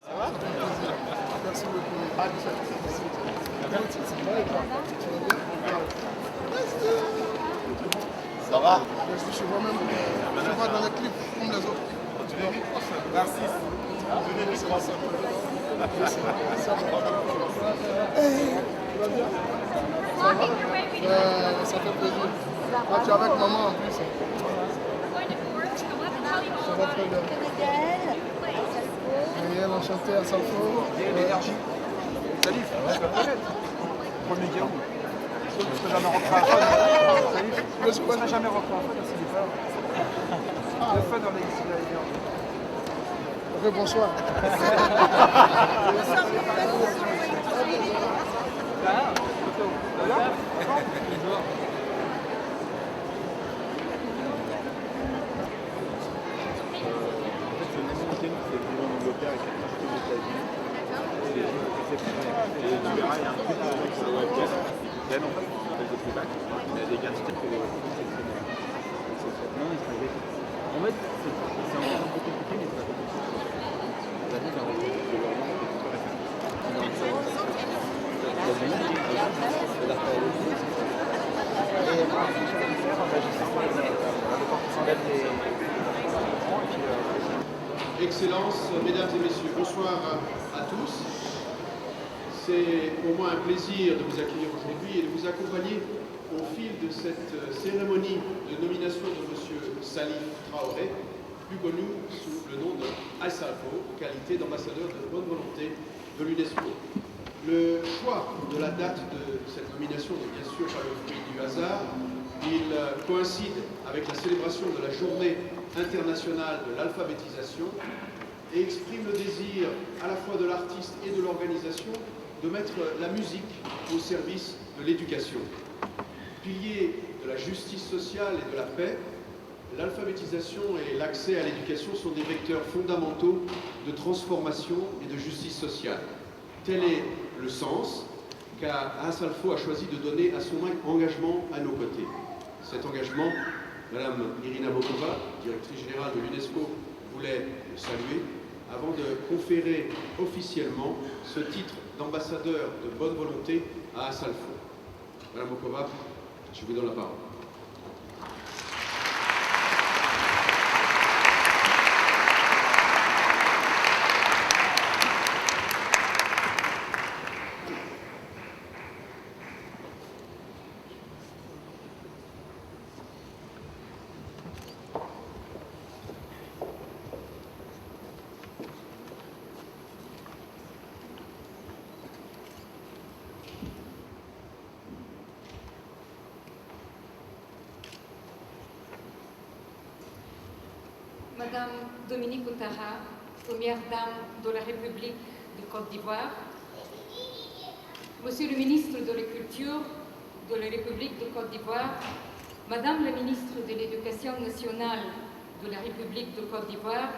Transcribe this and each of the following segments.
Merci beaucoup. Ça va? Je vois même, je vois dans les clips comme les autres. Narcisse. Ça fait plaisir. Là, tu es avec maman en plus. Ça va très bien. Daniel, enchanté à Salfo. L'énergie. Salut, je peux connaître. Premier Guillaume. Je ne serai jamais rentré à Fun. Salut. Je ne serai jamais rentré à Fun, c'est pas. Le Fun, on est ici, là, l'énergie. Ok, bonsoir. Excellences, mesdames et messieurs, bonsoir à tous. C'est pour moi un plaisir de vous accueillir aujourd'hui et de vous accompagner au fil de cette cérémonie de nomination de M. Salif Traoré, plus connu sous le nom de Assalfo, qualité d'ambassadeur de bonne volonté de l'UNESCO. Le choix de la date de cette nomination n'est bien sûr pas le fruit du hasard. Il coïncide avec la célébration de la journée internationale de l'alphabétisation et exprime le désir à la fois de l'artiste et de l'organisation de mettre la musique au service de l'éducation. Pilier de la justice sociale et de la paix, l'alphabétisation et l'accès à l'éducation sont des vecteurs fondamentaux de transformation et de justice sociale. Tel est le sens qu'Assalfo a choisi de donner à son engagement à nos côtés. Cet engagement, Madame Irina Bokova, directrice générale de l'UNESCO, voulait le saluer avant de conférer officiellement ce titre d'ambassadeur de bonne volonté à Assalfo. Madame Bokova, je vous donne la parole. Madame Dominique Ouattara, première dame de la République de Côte d'Ivoire, Monsieur le ministre de la Culture de la République de Côte d'Ivoire, Madame la ministre de l'Éducation nationale de la République de Côte d'Ivoire,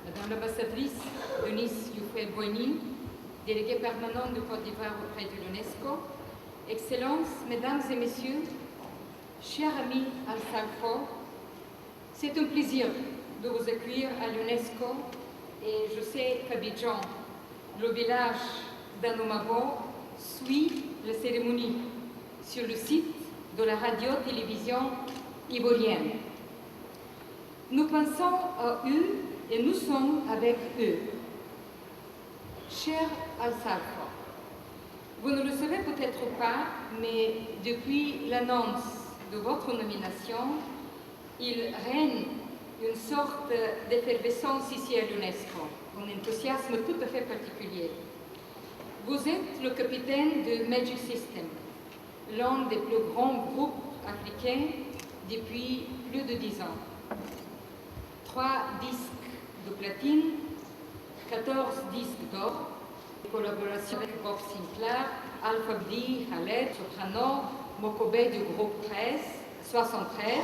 Madame l'ambassadrice Eunice Youfé-Boigny, déléguée permanente de Côte d'Ivoire auprès de l'UNESCO, Excellences, Mesdames et Messieurs, chers amis Assalfo, c'est un plaisir de vous accueillir à l'UNESCO et je sais qu'Abidjan, le village d'Anomabo, suit la cérémonie sur le site de la radio-télévision ivoirienne. Nous pensons à eux et nous sommes avec eux. Cher Assalfo, vous ne le savez peut-être pas, mais depuis l'annonce de votre nomination, il règne une sorte d'effervescence ici à l'UNESCO, un enthousiasme tout à fait particulier. Vous êtes le capitaine de Magic System, l'un des plus grands groupes africains depuis plus de 10 ans. 3 disques de platine, 14 disques d'or, collaboration avec Bob Sinclair, Alpha B, Khaled, Soprano, Mokobé du groupe 73,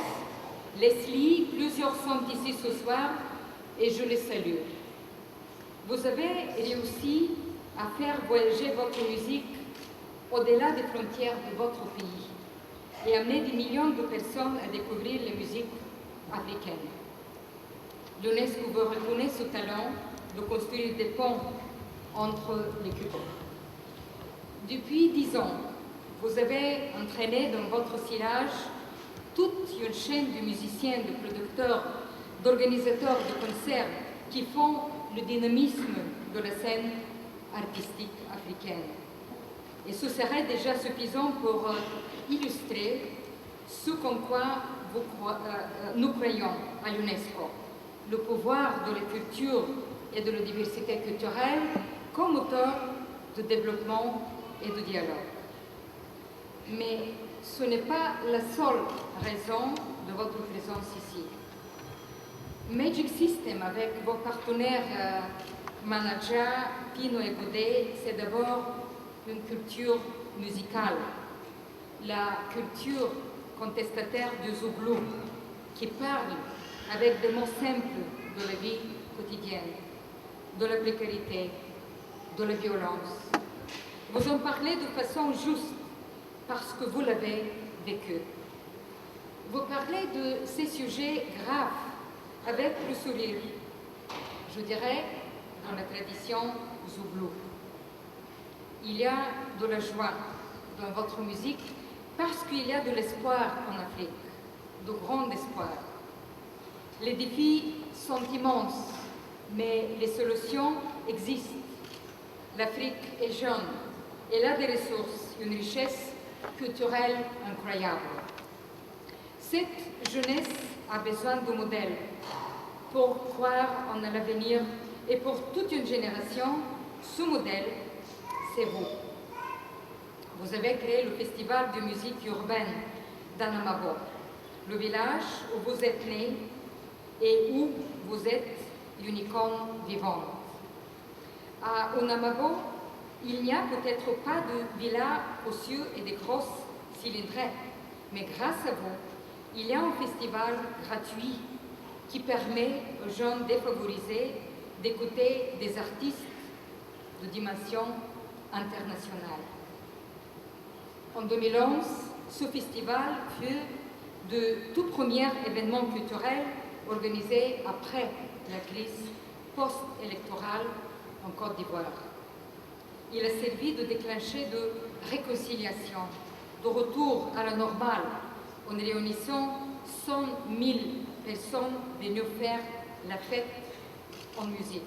Leslie, plusieurs sont ici ce soir et je les salue. Vous avez réussi à faire voyager votre musique au-delà des frontières de votre pays et amener des millions de personnes à découvrir la musique africaine. L'UNESCO vous reconnaît ce talent de construire des ponts entre les cultures. Depuis 10 ans, vous avez entraîné dans votre sillage toute une chaîne de musiciens, de producteurs, d'organisateurs de concerts qui font le dynamisme de la scène artistique africaine. Et ce serait déjà suffisant pour illustrer ce qu'en quoi nous croyons à l'UNESCO, le pouvoir de la culture et de la diversité culturelle comme moteur de développement et de dialogue. Mais ce n'est pas la seule raison de votre présence ici. Magic System, avec vos partenaires Manager, Pino et Godet, c'est d'abord une culture musicale, la culture contestataire du Zouglou, qui parle avec des mots simples de la vie quotidienne, de la précarité, de la violence. Vous en parlez de façon juste parce que vous l'avez vécu. Vous parlez de ces sujets graves avec le sourire, je dirais, dans la tradition Zouglou. Il y a de la joie dans votre musique parce qu'il y a de l'espoir en Afrique, de grand espoir. Les défis sont immenses, mais les solutions existent. L'Afrique est jeune, elle a des ressources, une richesse culturelle incroyable. Cette jeunesse a besoin de modèles pour croire en l'avenir et pour toute une génération, ce modèle, c'est vous. Vous avez créé le festival de musique urbaine d'Anamago, le village où vous êtes né et où vous êtes une icône vivante. À Anamago, il n'y a peut-être pas de villas aux cieux et de grosses cylindrées, mais grâce à vous, il y a un festival gratuit qui permet aux jeunes défavorisés d'écouter des artistes de dimension internationale. En 2011, ce festival fut le tout premier événement culturel organisé après la crise post-électorale en Côte d'Ivoire. Il a servi de déclencher de réconciliation, de retour à la normale, en réunissant 100 000 personnes venues faire la fête en musique.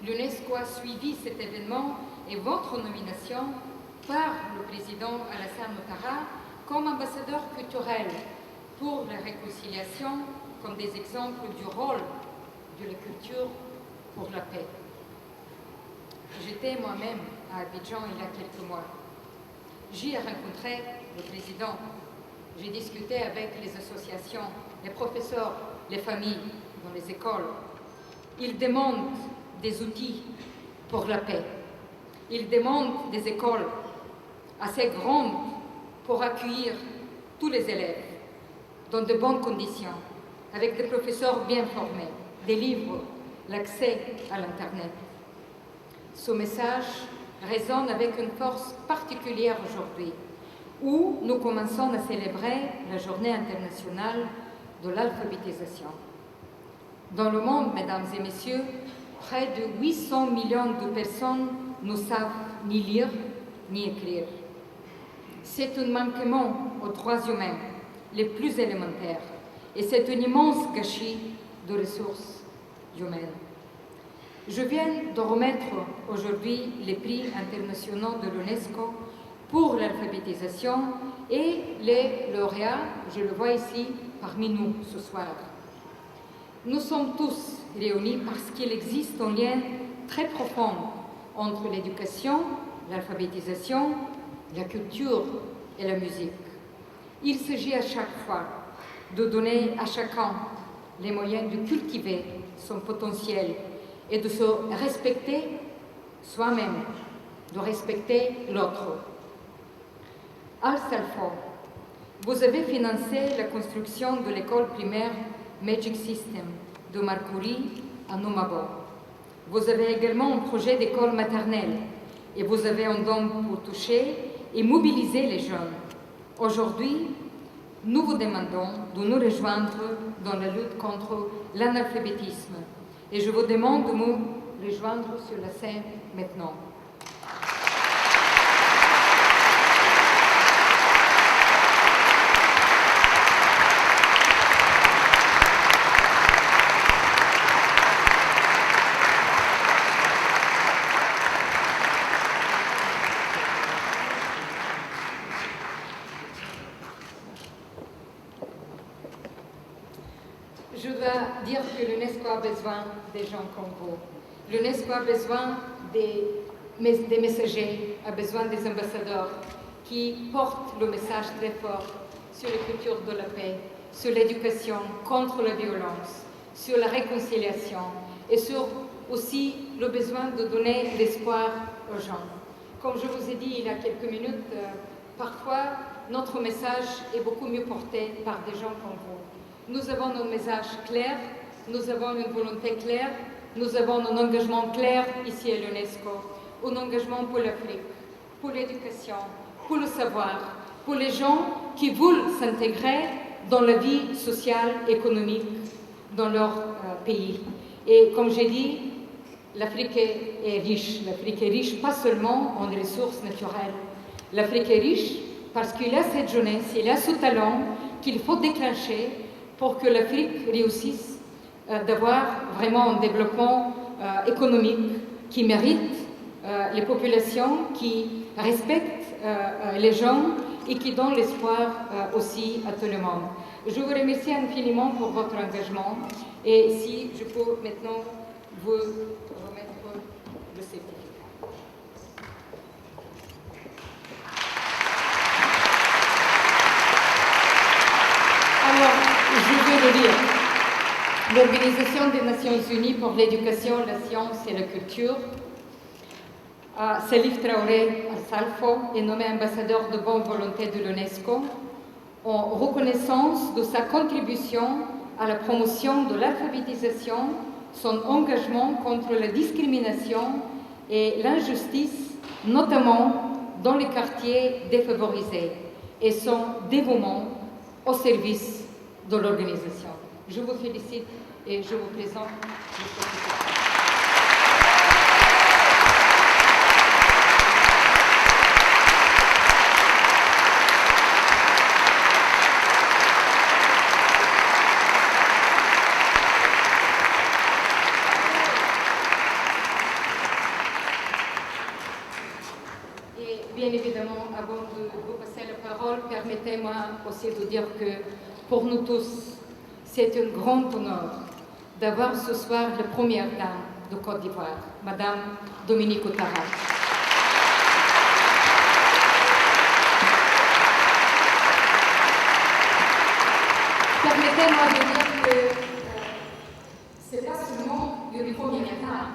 L'UNESCO a suivi cet événement et votre nomination par le président Alassane Ouattara comme ambassadeur culturel pour la réconciliation, comme des exemples du rôle de la culture pour la paix. J'étais moi-même à Abidjan il y a quelques mois. J'y ai rencontré le président. J'ai discuté avec les associations, les professeurs, les familles dans les écoles. Ils demandent des outils pour la paix. Ils demandent des écoles assez grandes pour accueillir tous les élèves dans de bonnes conditions, avec des professeurs bien formés, des livres, l'accès à l'Internet. Ce message résonne avec une force particulière aujourd'hui, où nous commençons à célébrer la Journée internationale de l'alphabétisation. Dans le monde, mesdames et messieurs, près de 800 millions de personnes ne savent ni lire ni écrire. C'est un manquement aux droits humains les plus élémentaires et c'est un immense gâchis de ressources humaines. Je viens de remettre aujourd'hui les prix internationaux de l'UNESCO pour l'alphabétisation et les lauréats, je le vois ici parmi nous ce soir. Nous sommes tous réunis parce qu'il existe un lien très profond entre l'éducation, l'alphabétisation, la culture et la musique. Il s'agit à chaque fois de donner à chacun les moyens de cultiver son potentiel et de se respecter soi-même, de respecter l'autre. Al Salfo, vous avez financé la construction de l'école primaire Magic System de Marcouri à Numabo. Vous avez également un projet d'école maternelle et vous avez un don pour toucher et mobiliser les jeunes. Aujourd'hui, nous vous demandons de nous rejoindre dans la lutte contre l'analphabétisme et je vous demande de me rejoindre sur la scène maintenant. Je dois dire que l'UNESCO a besoin des gens comme vous. L'UNESCO a besoin des messagers, a besoin des ambassadeurs qui portent le message très fort sur la culture de la paix, sur l'éducation contre la violence, sur la réconciliation et sur aussi le besoin de donner l'espoir aux gens. Comme je vous ai dit il y a quelques minutes, parfois notre message est beaucoup mieux porté par des gens comme vous. Nous avons un message clair, nous avons une volonté claire, nous avons un engagement clair ici à l'UNESCO, un engagement pour l'Afrique, pour l'éducation, pour le savoir, pour les gens qui veulent s'intégrer dans la vie sociale et économique dans leur pays. Et comme j'ai dit, l'Afrique est riche. L'Afrique est riche pas seulement en ressources naturelles. L'Afrique est riche parce qu'il y a cette jeunesse, il y a ce talent qu'il faut déclencher pour que l'Afrique réussisse d'avoir vraiment un développement économique qui mérite les populations, qui respecte les gens et qui donne l'espoir aussi à tout le monde. Je vous remercie infiniment pour votre engagement et si je peux maintenant vous remettre le certificat. Alors, je vais le lire. L'Organisation des Nations Unies pour l'éducation, la science et la culture, Salif Traoré Salfo est nommé ambassadeur de bonne volonté de l'UNESCO en reconnaissance de sa contribution à la promotion de l'alphabétisation, son engagement contre la discrimination et l'injustice, notamment dans les quartiers défavorisés, et son dévouement au service de l'organisation. Je vous félicite et je vous présente le certificat. Et bien évidemment, avant de vous passer la parole, permettez-moi aussi de dire que pour nous tous, c'est un grand honneur d'avoir ce soir la première dame de Côte d'Ivoire, Madame Dominique Ouattara. Permettez-moi de dire que ce n'est pas seulement une première dame,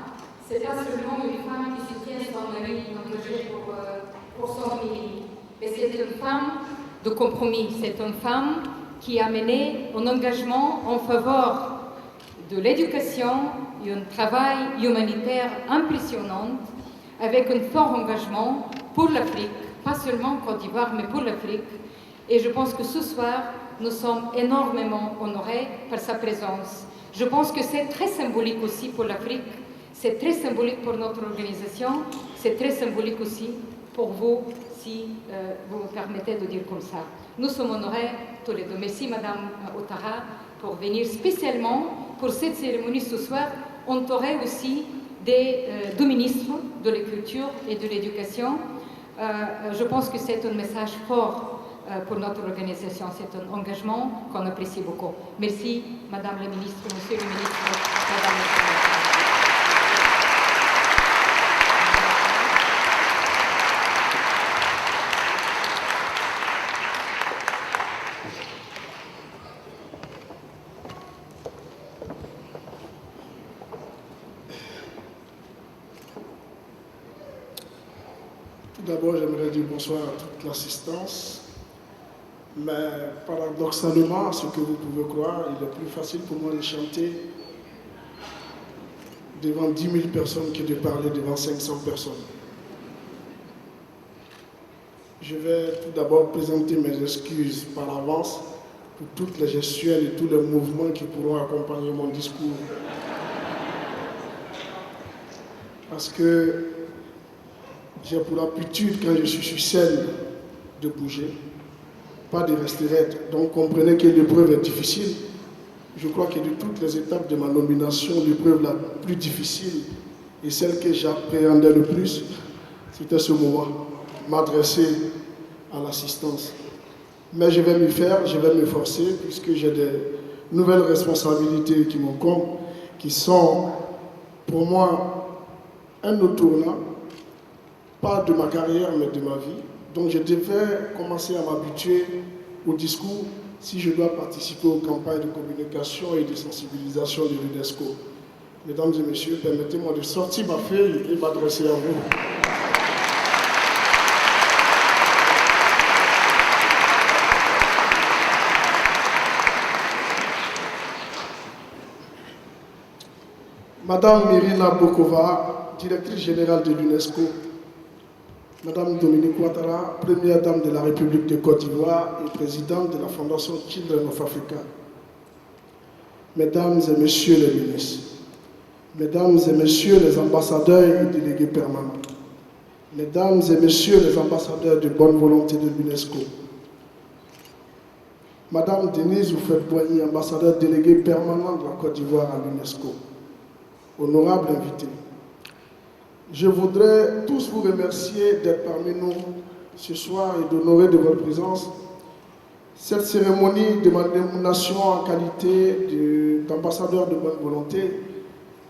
ce n'est pas seulement une femme qui se tient son mari engagé pour son pays, mais c'est une femme de compromis, c'est une femme qui a mené un engagement en faveur de l'éducation et un travail humanitaire impressionnant avec un fort engagement pour l'Afrique, pas seulement Côte d'Ivoire, mais pour l'Afrique. Et je pense que ce soir, nous sommes énormément honorés par sa présence. Je pense que c'est très symbolique aussi pour l'Afrique, c'est très symbolique pour notre organisation, c'est très symbolique aussi pour vous, si vous me permettez de dire comme ça. Nous sommes honorés tous les deux. Merci Madame Ouattara pour venir spécialement pour cette cérémonie ce soir. On aurait aussi deux ministres de la culture et de l'éducation. Je pense que c'est un message fort pour notre organisation. C'est un engagement qu'on apprécie beaucoup. Merci Madame la ministre, Monsieur le ministre, Madame la ministre. Tout d'abord, j'aimerais dire bonsoir à toute l'assistance. Mais paradoxalement, à ce que vous pouvez croire, il est plus facile pour moi de chanter devant 10 000 personnes que de parler devant 500 personnes. Je vais tout d'abord présenter mes excuses par avance pour toutes les gestuelles et tous les mouvements qui pourront accompagner mon discours. parce que j'ai pour habitude, quand je suis sur scène, de bouger, pas de rester raide. Donc comprenez que l'épreuve est difficile. Je crois que de toutes les étapes de ma nomination, l'épreuve la plus difficile et celle que j'appréhendais le plus, c'était ce moment, m'adresser à l'assistance. Mais je vais m'y faire, je vais m'efforcer, puisque j'ai des nouvelles responsabilités qui m'incombent, qui sont pour moi un autre tournant, pas de ma carrière, mais de ma vie. Donc je devais commencer à m'habituer au discours si je dois participer aux campagnes de communication et de sensibilisation de l'UNESCO. Mesdames et messieurs, permettez-moi de sortir ma feuille et m'adresser à vous. Madame Irina Bokova, directrice générale de l'UNESCO, Madame Dominique Ouattara, première dame de la République de Côte d'Ivoire et présidente de la Fondation Children of Africa, Mesdames et Messieurs les ministres, Mesdames et Messieurs les ambassadeurs et délégués permanents, Mesdames et Messieurs les ambassadeurs de bonne volonté de l'UNESCO, Madame Denise Oufette-Boigny, ambassadeur délégué permanent de la Côte d'Ivoire à l'UNESCO, honorables invités, je voudrais tous vous remercier d'être parmi nous ce soir et d'honorer de votre présence cette cérémonie de ma nomination en qualité d'ambassadeur de bonne volonté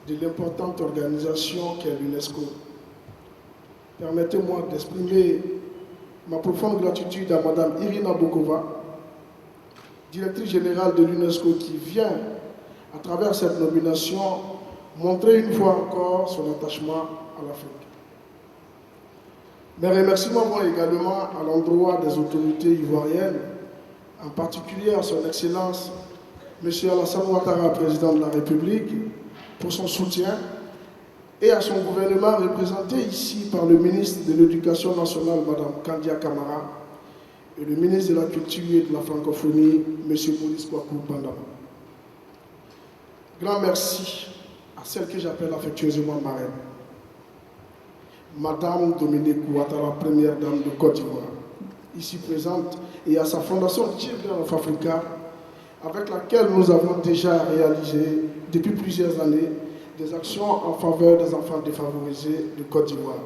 de l'importante organisation qu'est l'UNESCO. Permettez-moi d'exprimer ma profonde gratitude à Madame Irina Bokova, directrice générale de l'UNESCO, qui vient, à travers cette nomination, montrer une fois encore son attachement à l'Afrique. Mes remerciements vont également à l'endroit des autorités ivoiriennes, en particulier à son Excellence M. Alassane Ouattara, président de la République, pour son soutien, et à son gouvernement représenté ici par le ministre de l'Éducation nationale, Mme Kandia Camara, et le ministre de la Culture et de la Francophonie, M. Maurice Kwaku Pandama. Grand merci à celle que j'appelle affectueusement marraine, Madame Dominique Ouattara, première dame de Côte d'Ivoire, ici présente, et à sa fondation Children of Africa, avec laquelle nous avons déjà réalisé depuis plusieurs années des actions en faveur des enfants défavorisés de Côte d'Ivoire.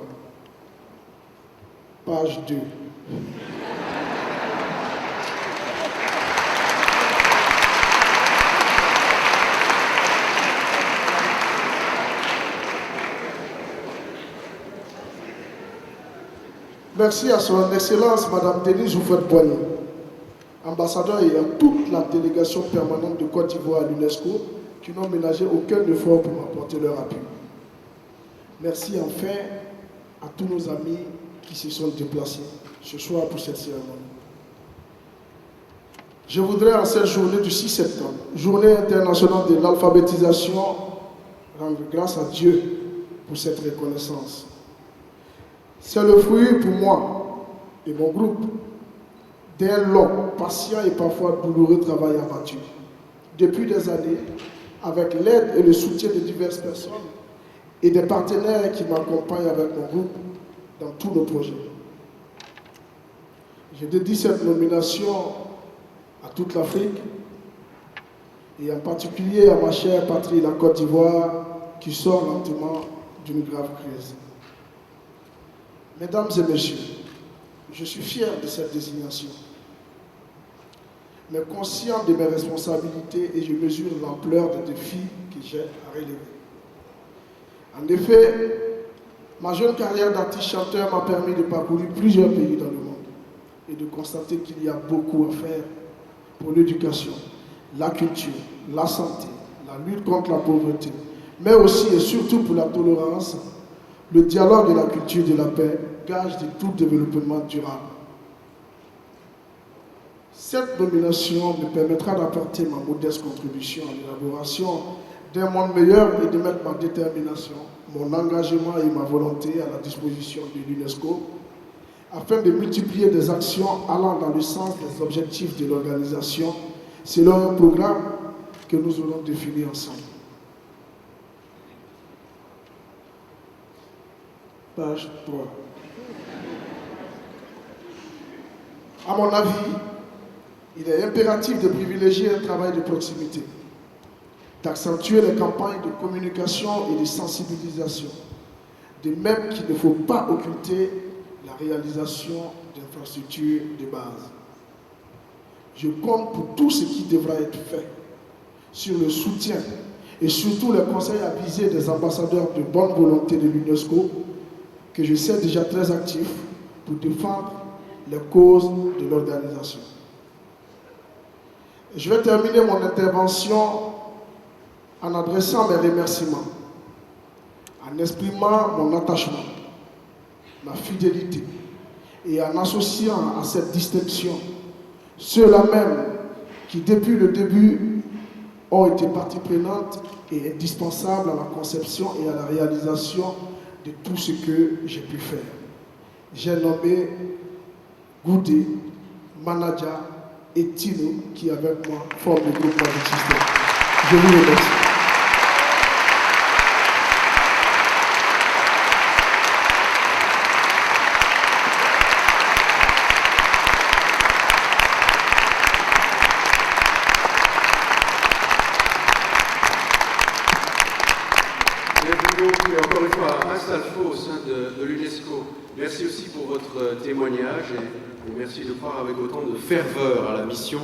Page 2. Merci à son Excellence Madame Denise Oufette-Boigny, ambassadeur, et à toute la délégation permanente de Côte d'Ivoire à l'UNESCO qui n'ont ménagé aucun effort pour m'apporter leur appui. Merci enfin à tous nos amis qui se sont déplacés ce soir pour cette cérémonie. Je voudrais en cette journée du 6 septembre, journée internationale de l'alphabétisation, rendre grâce à Dieu pour cette reconnaissance. C'est le fruit pour moi et mon groupe d'un long, patient et parfois douloureux travail abattu. Depuis des années, avec l'aide et le soutien de diverses personnes et des partenaires qui m'accompagnent avec mon groupe dans tous nos projets. Je dédie cette nomination à toute l'Afrique et en particulier à ma chère patrie, la Côte d'Ivoire, qui sort lentement d'une grave crise. Mesdames et messieurs, je suis fier de cette désignation, mais conscient de mes responsabilités et je mesure l'ampleur des défis que j'ai à relever. En effet, ma jeune carrière d'artiste-chanteur m'a permis de parcourir plusieurs pays dans le monde et de constater qu'il y a beaucoup à faire pour l'éducation, la culture, la santé, la lutte contre la pauvreté, mais aussi et surtout pour la tolérance, le dialogue et la culture de la paix, gage de tout développement durable. Cette nomination me permettra d'apporter ma modeste contribution à l'élaboration d'un monde meilleur et de mettre ma détermination, mon engagement et ma volonté à la disposition de l'UNESCO afin de multiplier des actions allant dans le sens des objectifs de l'organisation selon un programme que nous allons définir ensemble. Page 3. À mon avis, il est impératif de privilégier un travail de proximité, d'accentuer les campagnes de communication et de sensibilisation, de même qu'il ne faut pas occulter la réalisation d'infrastructures de base. Je compte pour tout ce qui devra être fait sur le soutien et surtout le conseil avisé des ambassadeurs de bonne volonté de l'UNESCO, que je sais déjà très actifs pour défendre les causes de l'organisation. Je vais terminer mon intervention en adressant mes remerciements, en exprimant mon attachement, ma fidélité et en associant à cette distinction ceux-là même qui, depuis le début, ont été partie prenante et indispensables à la conception et à la réalisation de tout ce que j'ai pu faire. J'ai nommé Goudé, Manaja et Tino qui, avec moi, forment le groupe Magic System. Je vous remercie. Et encore une fois, Assalfo au sein de l'UNESCO. Merci aussi pour votre témoignage et merci de croire avec autant de ferveur à la mission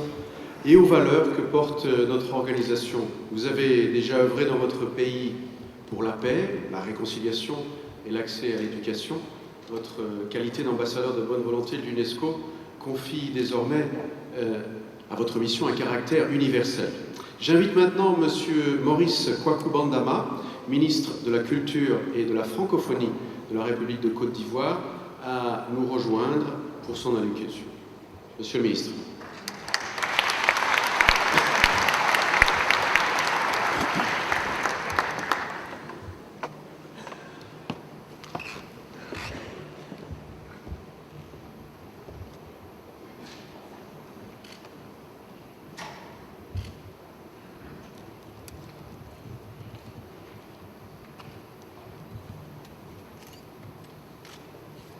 et aux valeurs que porte notre organisation. Vous avez déjà œuvré dans votre pays pour la paix, la réconciliation et l'accès à l'éducation. Votre qualité d'ambassadeur de bonne volonté de l'UNESCO confie désormais à votre mission un caractère universel. J'invite maintenant M. Maurice Kwaku-Bandama, ministre de la Culture et de la Francophonie de la République de Côte d'Ivoire, à nous rejoindre pour son allocution. Monsieur le ministre.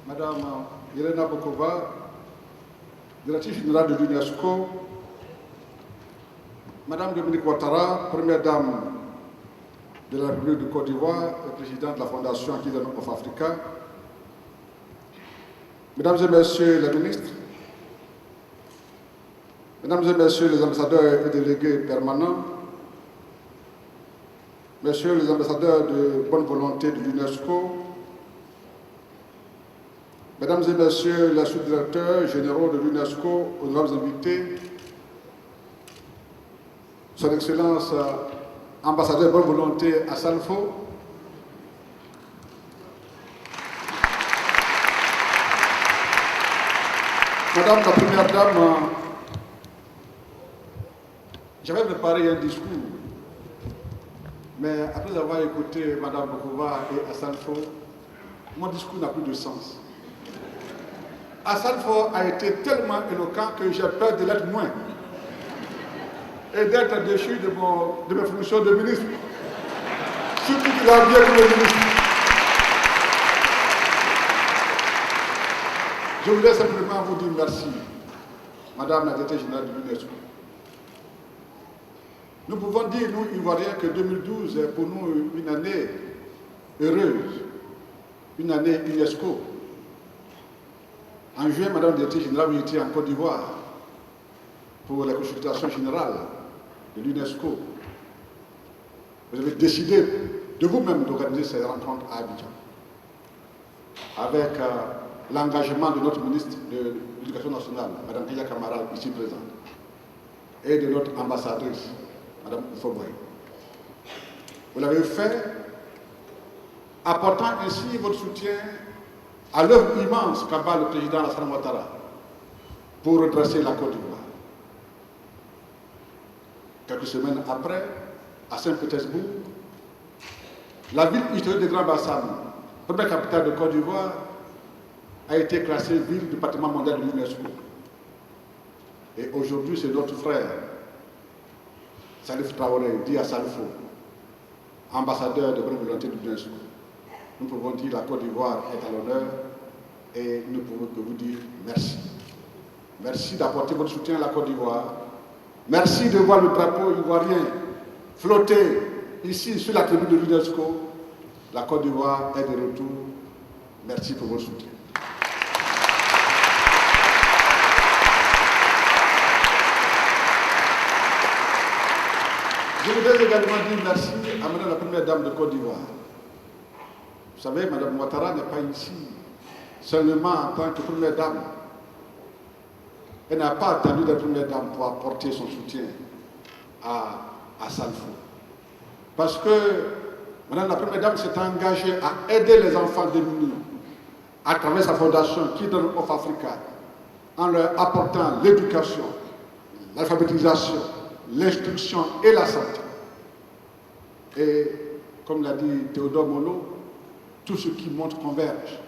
Madame Yelena Bokova, directrice générale de l'UNESCO, Madame Dominique Ouattara, première dame de la République de Côte d'Ivoire et présidente de la Fondation Kingdom of Africa, Mesdames et Messieurs les ministres, Mesdames et Messieurs les ambassadeurs et délégués permanents, Messieurs les ambassadeurs de bonne volonté de l'UNESCO, Mesdames et Messieurs les sous-directeurs généraux de l'UNESCO, honorables invités, Son Excellence ambassadeur bonne volonté à Assalfo, Madame la Première Dame, j'avais préparé un discours, mais après avoir écouté Madame Bokova et Assalfo, mon discours n'a plus de sens. Assalfo a été tellement éloquent que j'ai peur de l'être moins et d'être déchu de mes fonctions de ministre. Surtout qu'il a bien que le ministre. Je voulais simplement vous dire merci, Madame la directrice générale de l'UNESCO. Nous pouvons dire, nous, Ivoiriens, que 2012 est pour nous une année heureuse, une année UNESCO. En juin, Madame la directrice générale, vous étiez en Côte d'Ivoire pour la consultation générale de l'UNESCO. Vous avez décidé de vous-même d'organiser ces rencontres à Abidjan, avec l'engagement de notre ministre de l'Éducation nationale, Mme Aya Kamara, ici présente, et de notre ambassadrice, Mme Foboy. Vous l'avez fait apportant ainsi votre soutien à l'œuvre immense qu'a bat le président Alassane Ouattara pour redresser la Côte d'Ivoire. Quelques semaines après, à Saint-Pétersbourg, la ville historique de Grand Bassam, première capitale de Côte d'Ivoire, a été classée ville du patrimoine mondial de l'UNESCO. Et aujourd'hui, c'est notre frère, Salif Traoré, dit Assalfo, ambassadeur de bonne volonté de l'UNESCO, nous pouvons dire que la Côte d'Ivoire est à l'honneur et nous ne pouvons que vous dire merci. Merci d'apporter votre soutien à la Côte d'Ivoire. Merci de voir le drapeau ivoirien flotter ici sur la tribune de l'UNESCO. La Côte d'Ivoire est de retour. Merci pour votre soutien. Je voudrais également dire merci à Madame la Première Dame de Côte d'Ivoire. Vous savez, Madame Ouattara n'est pas ici seulement en tant que Première Dame. Elle n'a pas attendu d'être Première Dame pour apporter son soutien à Salfo. Parce que Madame la Première Dame s'est engagée à aider les enfants démunis à travers sa fondation qui donne Off Africa en leur apportant l'éducation, l'alphabétisation, l'instruction et la santé. Et comme l'a dit Théodore Monod, tout ce qui montre converge.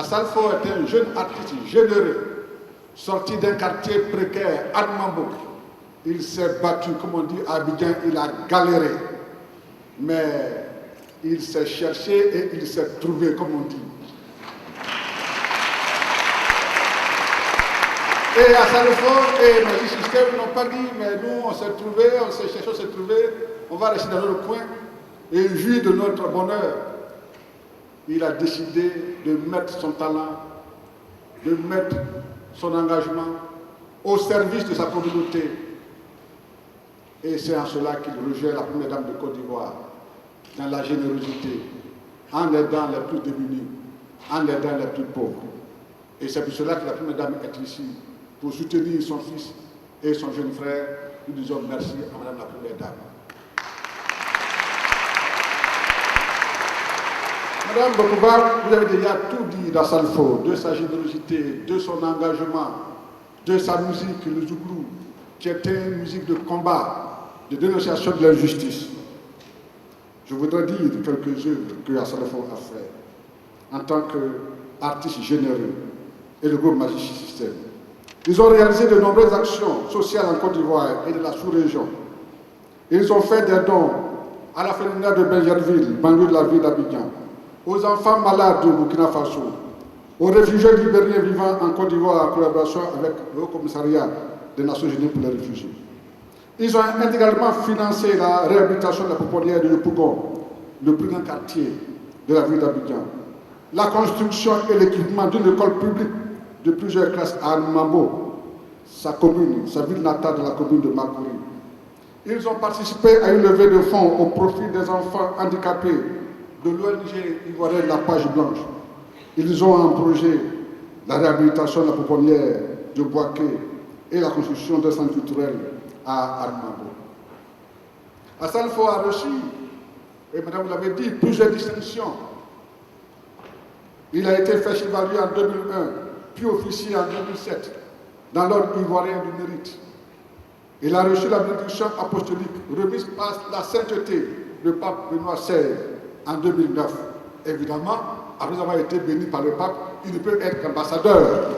Salfo est un jeune artiste généreux, sorti d'un quartier précaire, Admambo. Il s'est battu, comme on dit à Abidjan, il a galéré. Mais il s'est cherché et il s'est trouvé, comme on dit. Et à Salfo, et Magic System n'ont pas dit, mais nous, on s'est trouvé, on s'est cherché, on s'est trouvé, on va rester dans notre coin et jouir de notre bonheur. Il a décidé de mettre son talent, de mettre son engagement au service de sa communauté. Et c'est en cela qu'il rejoint la Première Dame de Côte d'Ivoire, dans la générosité, en aidant les plus démunis, en aidant les plus pauvres. Et c'est pour cela que la Première Dame est ici, pour soutenir son fils et son jeune frère. Nous disons merci à Madame la Première Dame. Madame Bokouba, vous avez déjà tout dit dans Salfo, de sa générosité, de son engagement, de sa musique, le Zouglou, qui était une musique de combat, de dénonciation de l'injustice. Je voudrais dire quelques œuvres que Salfo a fait en tant qu'artiste généreux et le groupe Magic System. Ils ont réalisé de nombreuses actions sociales en Côte d'Ivoire et de la sous-région. Ils ont fait des dons à la Fédération de Benjerville, banlieue de la ville d'Abidjan, aux enfants malades de Burkina Faso, aux réfugiés libériens vivant en Côte d'Ivoire en collaboration avec le Haut Commissariat des Nations Unies pour les réfugiés. Ils ont intégralement financé la réhabilitation de la pouponnière de Yopougon, le plus grand quartier de la ville d'Abidjan, la construction et l'équipement d'une école publique de plusieurs classes à Mambo, sa commune, sa ville natale de la commune de Makouri. Ils ont participé à une levée de fonds au profit des enfants handicapés de l'ONG ivoirienne La Page Blanche. Ils ont en projet la réhabilitation de la pouponnière de Boaké et la construction d'un centre culturel à Armabo. Salfo a reçu, et madame vous l'avez dit, plusieurs distinctions. Il a été fait chevalier en 2001, puis officier en 2007, dans l'ordre ivoirien du mérite. Il a reçu la bénédiction apostolique remise par la sainteté du pape Benoît XVI en 2009. Évidemment, après avoir été béni par le pape, il ne peut être qu'ambassadeur.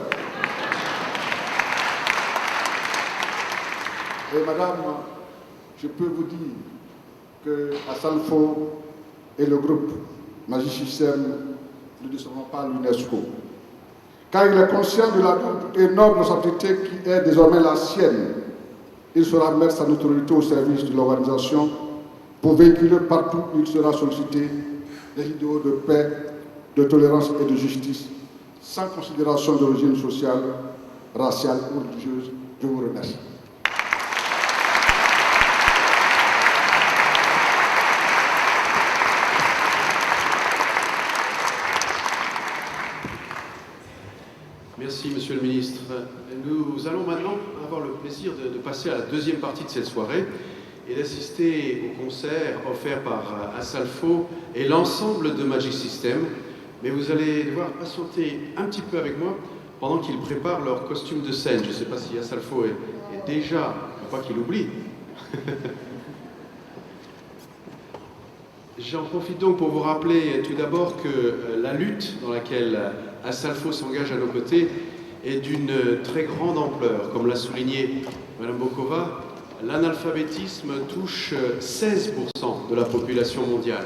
Et madame, je peux vous dire qu'à Salfo et le groupe Magic System ne décevront pas l'UNESCO. Car il est conscient de la énorme responsabilité qui est désormais la sienne. Il saura mettre sa notoriété au service de l'organisation pour véhiculer partout où il sera sollicité des idéaux de paix, de tolérance et de justice, sans considération d'origine sociale, raciale ou religieuse. Je vous remercie. Merci, Monsieur le Ministre. Nous allons maintenant avoir le plaisir de passer à la deuxième partie de cette soirée et d'assister au concert offert par Salfo et l'ensemble de Magic System. Mais vous allez devoir patienter un petit peu avec moi pendant qu'ils préparent leur costume de scène. Je ne sais pas si Salfo est déjà, pas qu'il oublie. J'en profite donc pour vous rappeler tout d'abord que la lutte dans laquelle Salfo s'engage à nos côtés est d'une très grande ampleur. Comme l'a souligné Mme Bokova, l'analphabétisme touche 16% de la population mondiale.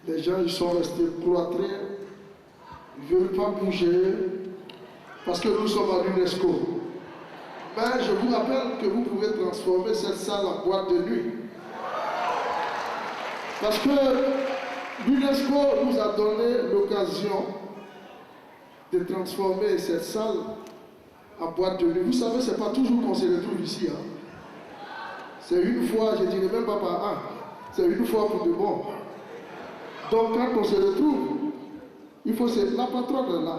Les gens ils sont restés cloîtrés, ils ne veulent pas bouger, parce que nous sommes à l'UNESCO. Mais je vous rappelle que vous pouvez transformer cette salle en boîte de nuit. Parce que l'UNESCO nous a donné l'occasion de transformer cette salle en boîte de nuit. Vous savez, ce n'est pas toujours qu'on se retrouve ici. Hein. C'est une fois, je ne dirais même pas par an, c'est une fois pour de bon. Donc quand on se retrouve, il faut se... La patronne est là.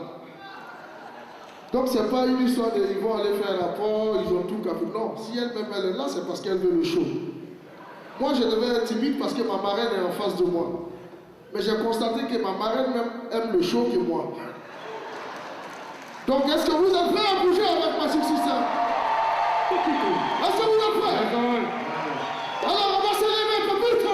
Donc ce n'est pas une histoire de ils vont aller faire un rapport, ils ont tout capé. Non, si elle-même elle est là, c'est parce qu'elle veut le show. Moi je devais être timide parce que ma marraine est en face de moi. Mais j'ai constaté que ma marraine même aime le show que moi. Donc est-ce que vous êtes prêts à bouger avec ma successeur? Est-ce que vous êtes prêts? Alors on va se lever pour plus tôt.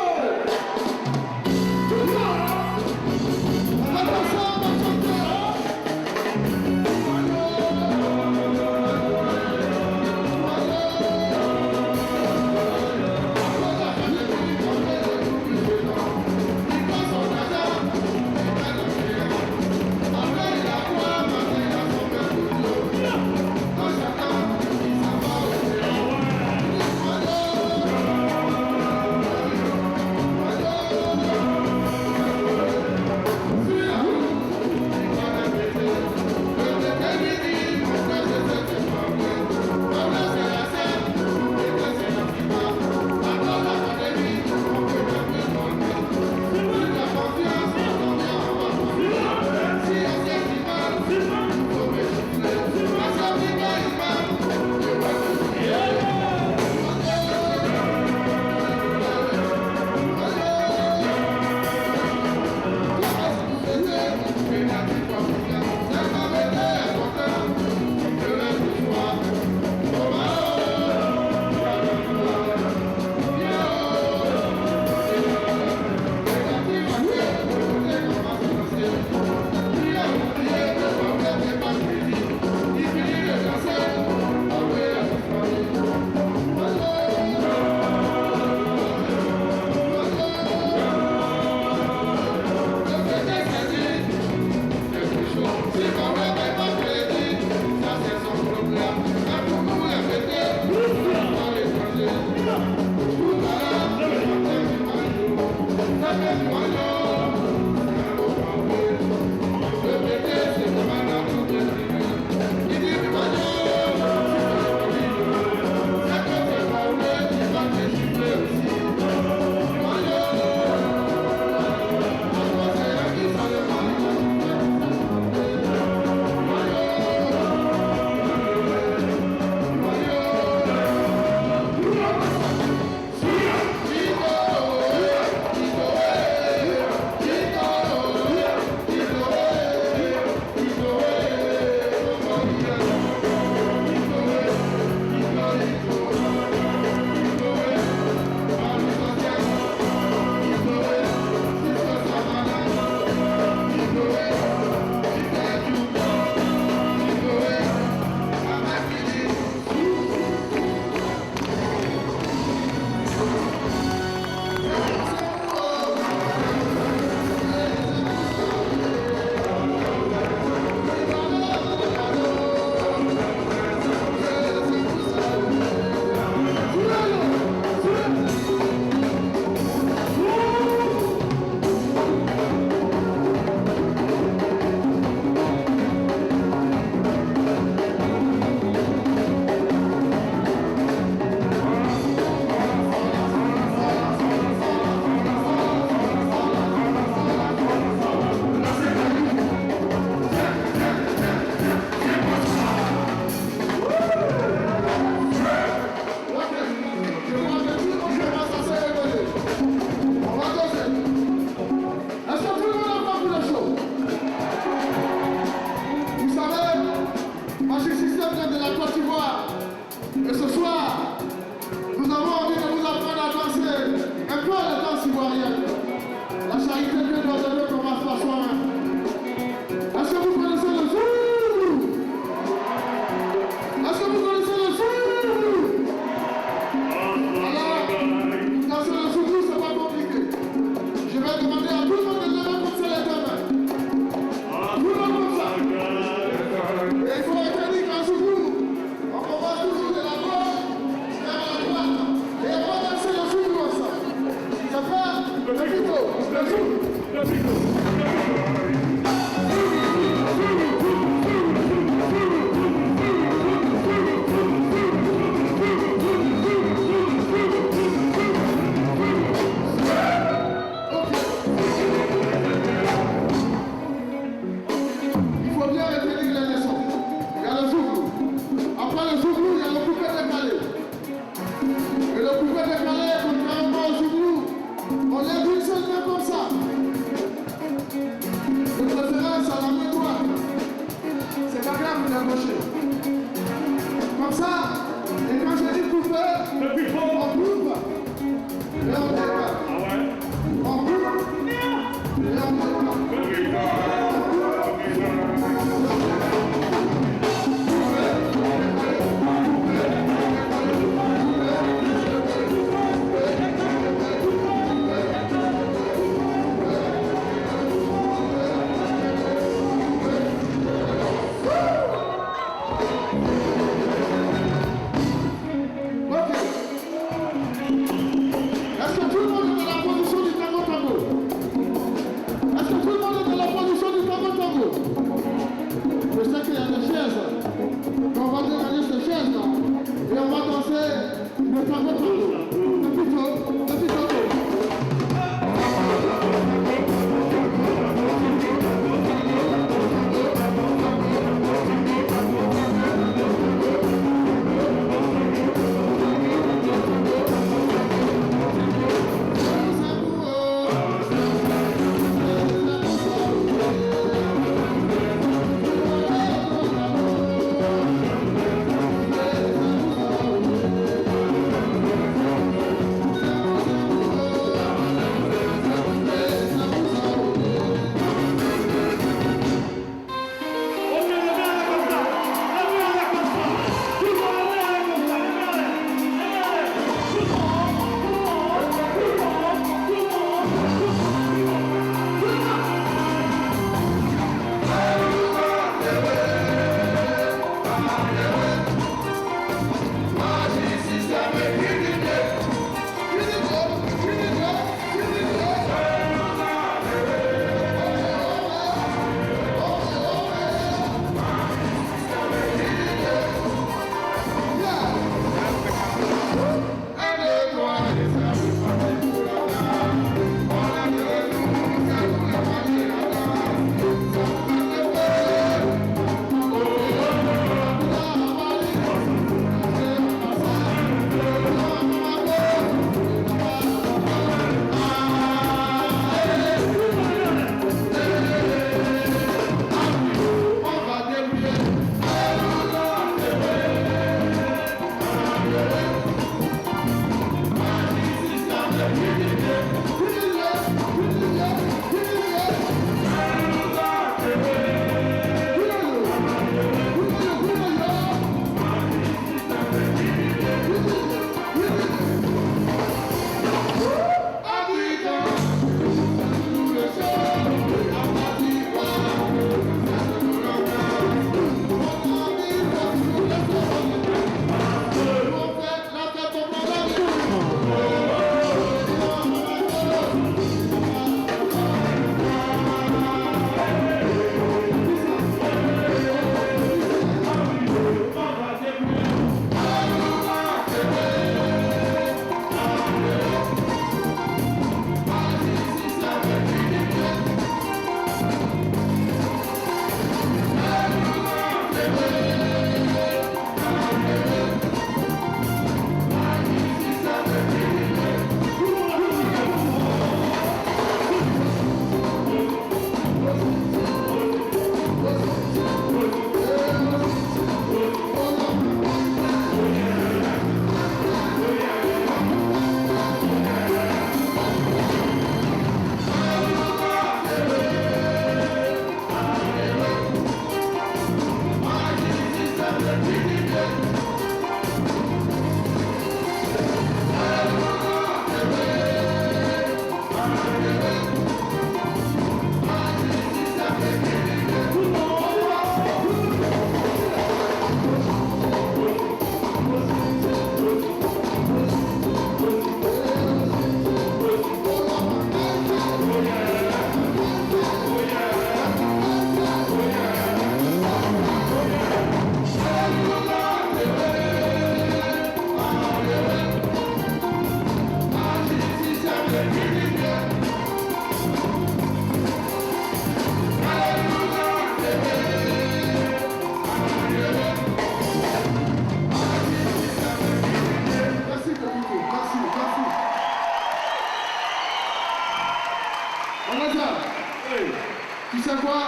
Tu sais quoi?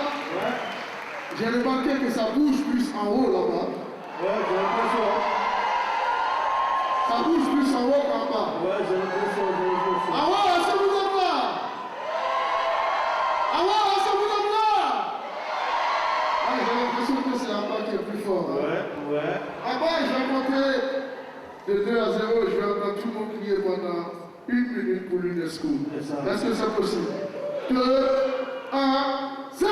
J'ai remarqué que ça bouge plus en haut là-bas. Ouais, j'ai l'impression. Ça bouge plus en haut qu'en bas. Ouais, j'ai l'impression. Ah ouais, est-ce que vous êtes là? Ah ouais, est-ce que vous êtes là? Ah, j'ai l'impression que c'est en bas qui est plus fort. Hein. Ouais. Ah bah, je vais compter de 2 à 0, je vais entendre tout le monde crier pendant 1 minute pour l'UNESCO. Est-ce que c'est possible? 2, 1, 0!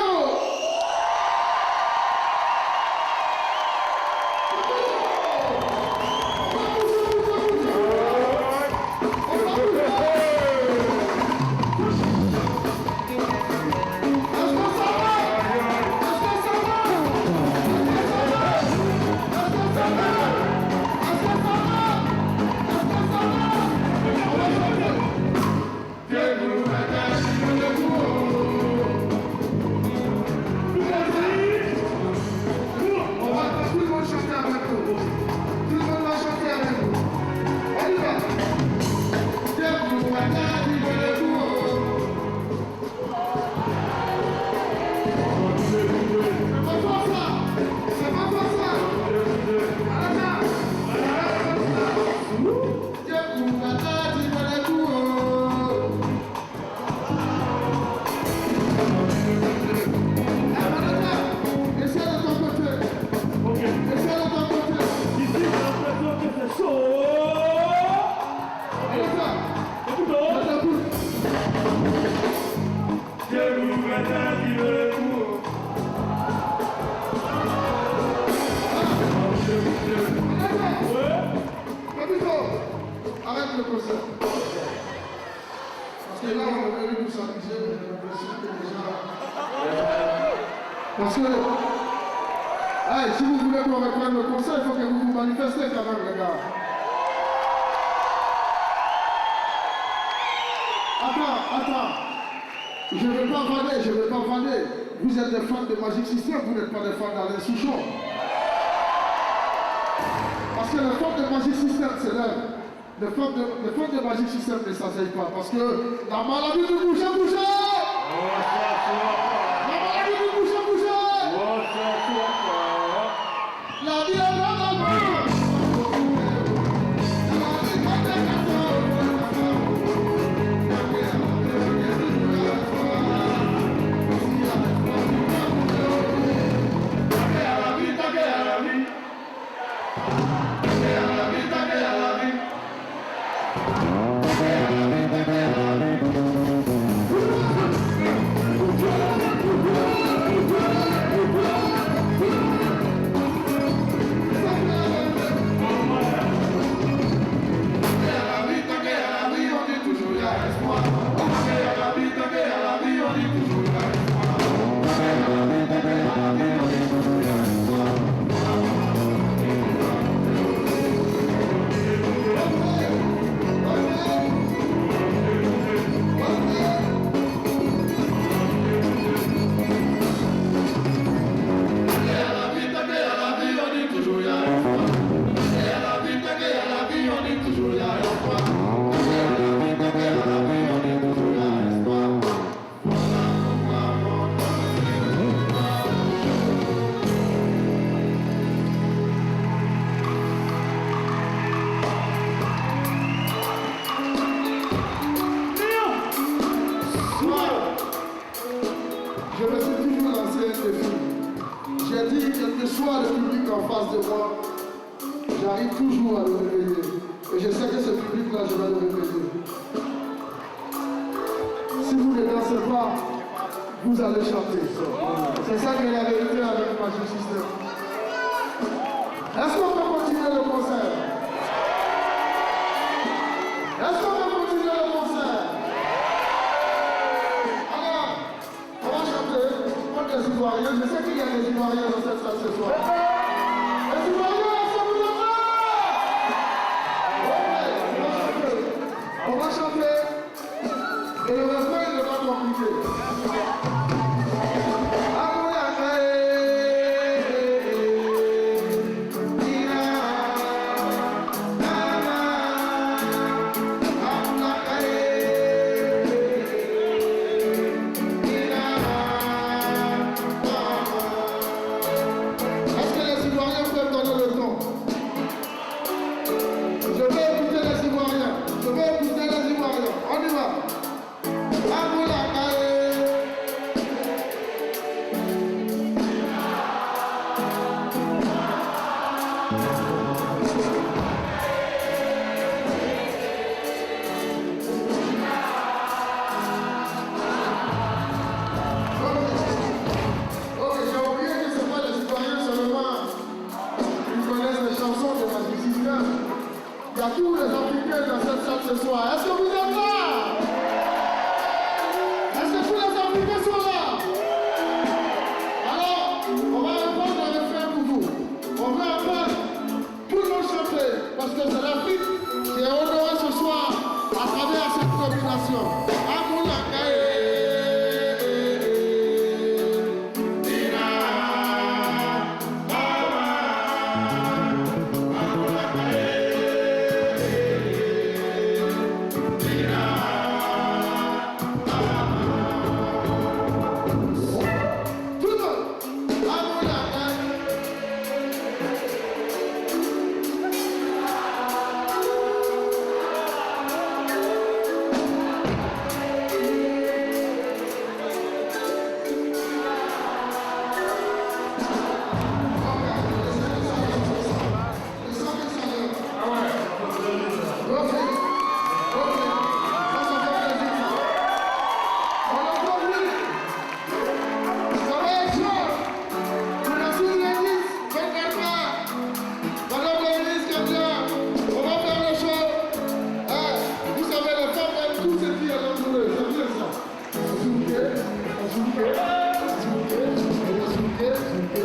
Arrête le concert. Parce que là, on est venu pour s'amuser, j'ai l'impression que déjà... Parce que... Hey, si vous voulez qu'on reprenne le concert, il faut que vous vous manifestez quand même, les gars. Attends. Je ne vais pas vanner. Vous êtes des fans de Magic System, vous n'êtes pas des fans d'Alain Souchon. Parce que les fans de Magic System, c'est là. Les fans de Magic System ne s'asseyent pas. Parce que la maladie de bouger. La maladie de bouger. La vie est dans la main. Yeah. soit le public en face de moi, j'arrive toujours à le réveiller. Et je sais que ce public-là, je vais le réveiller. Si vous ne dansez pas, vous allez chanter. C'est ça qui est la vérité avec Magic System. Est-ce qu'on peut continuer le concert? Est-ce qu'on peut continuer le concert? Alors, on va chanter contre les Ivoiriens. Je sais qu'il y a des Ivoiriens dans cette salle ce soir. Les Ivoiriens, est-ce que vous entendez? On va chanter. Et le refrain n'est pas compliqué. Il y a tous les Africains dans cette salle ce soir. Est-ce que vous êtes là? Est-ce que tous les Africains sont là? Alors, on va répondre le refrain pour vous. On va apprendre tout le monde chanter. Parce que c'est l'Afrique qui est honorée ce soir à travers cette combination.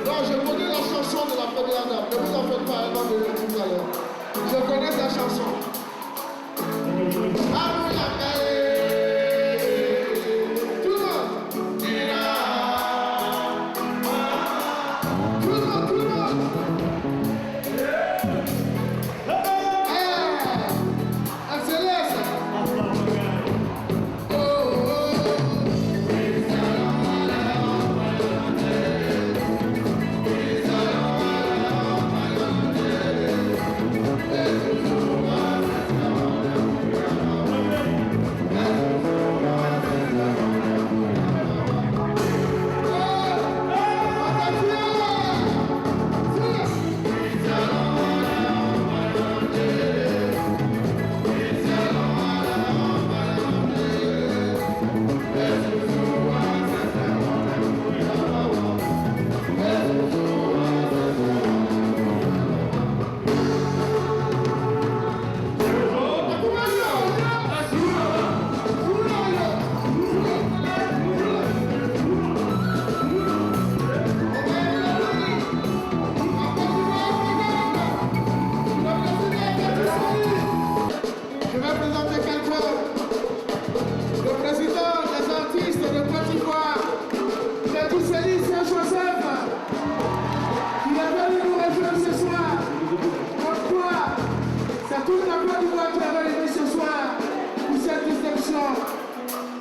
Non, je connais la chanson de la première dame. Ne vous en faites pas, elle va venir tout à l'heure. Je connais sa chanson. Tout le monde. Tout le monde, tout le monde. Accélère ça.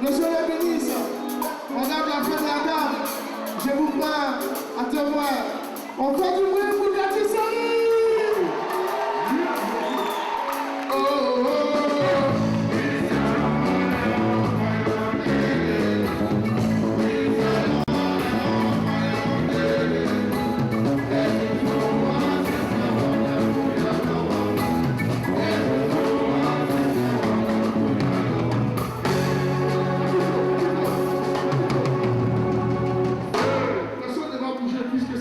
Monsieur le ministre, madame la première dame, je vous prends à témoin. On fait du bruit pour Gatisari. Oh, oh, oh. Hey.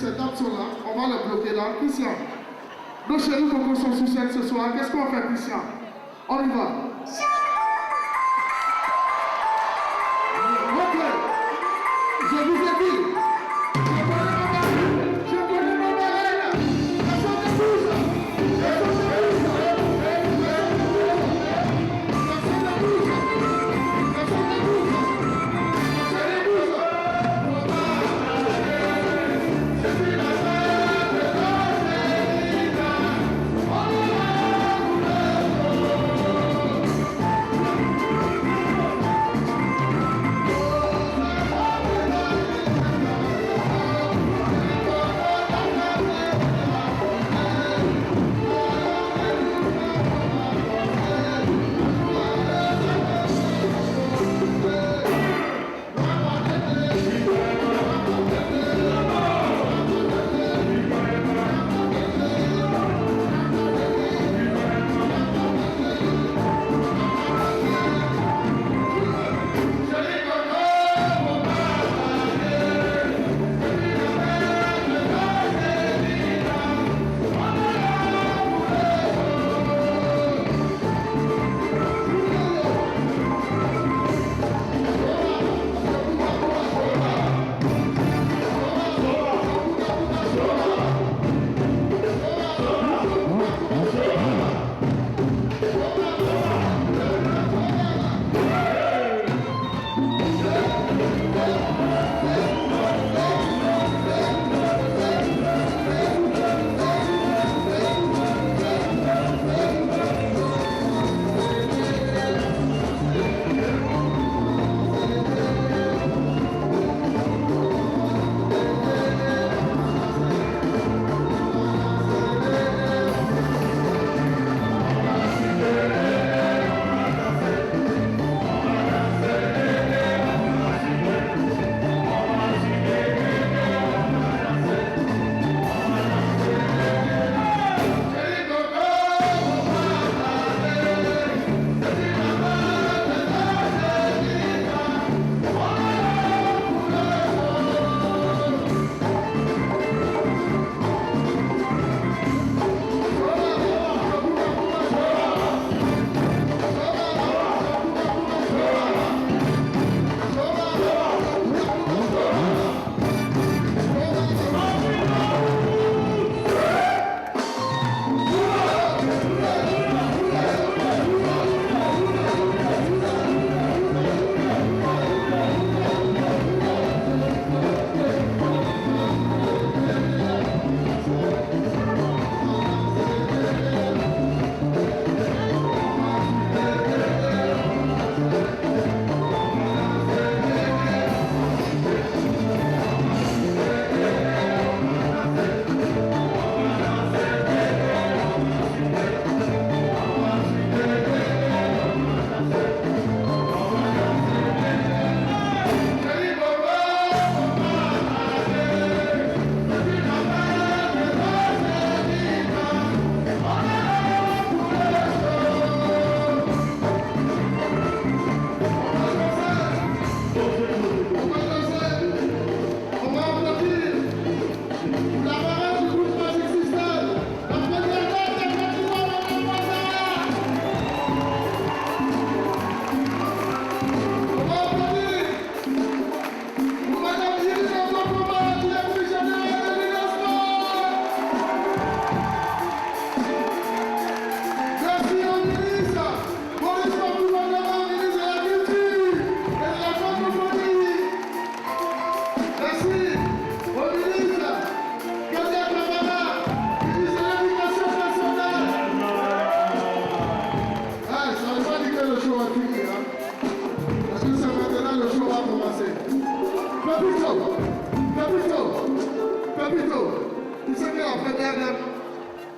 ces dames sont là, on va les bloquer là. Christian, nos chéris Coco sont sur scène ce soir. Qu'est-ce qu'on fait, Christian? On y va. Ok. Je vous ai dit. Je connais ma marraine. Personne ne bouge. Personne ne bouge. Personne ne bouge. Personne ne bouge.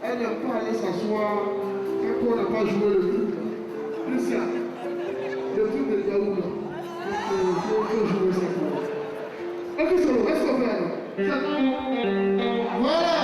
Elle n'aime pas aller s'asseoir quand on n'a pas joué le truc. Christian, le truc de Yaoul, il faut jouer ça pour. Ok, solo, reste ouvert. Voilà.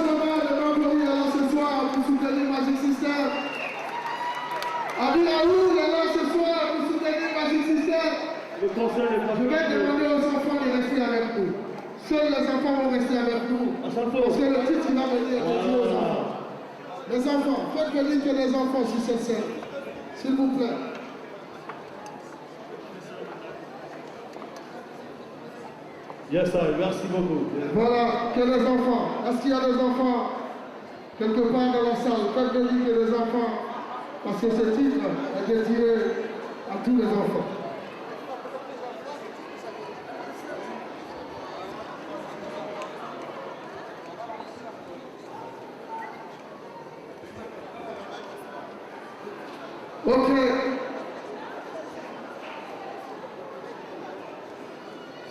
Solomon de Marguerite est là ce soir pour soutenir Magic System. Abi Raoul est là ce soir pour soutenir Magic System. Le conseil est pas Je vais demander aux enfants de rester avec nous. Seuls les enfants vont rester avec nous. Parce que le titre il va venir dédié aux enfants. Les enfants, faites venir que les enfants sur cette scène. S'il vous plaît. Yes, sir. Merci beaucoup. Voilà, que les enfants. Est-ce qu'il y a des enfants quelque part dans la salle? Faites venir que les enfants. Parce que ce titre est dédié à tous les enfants. Ok.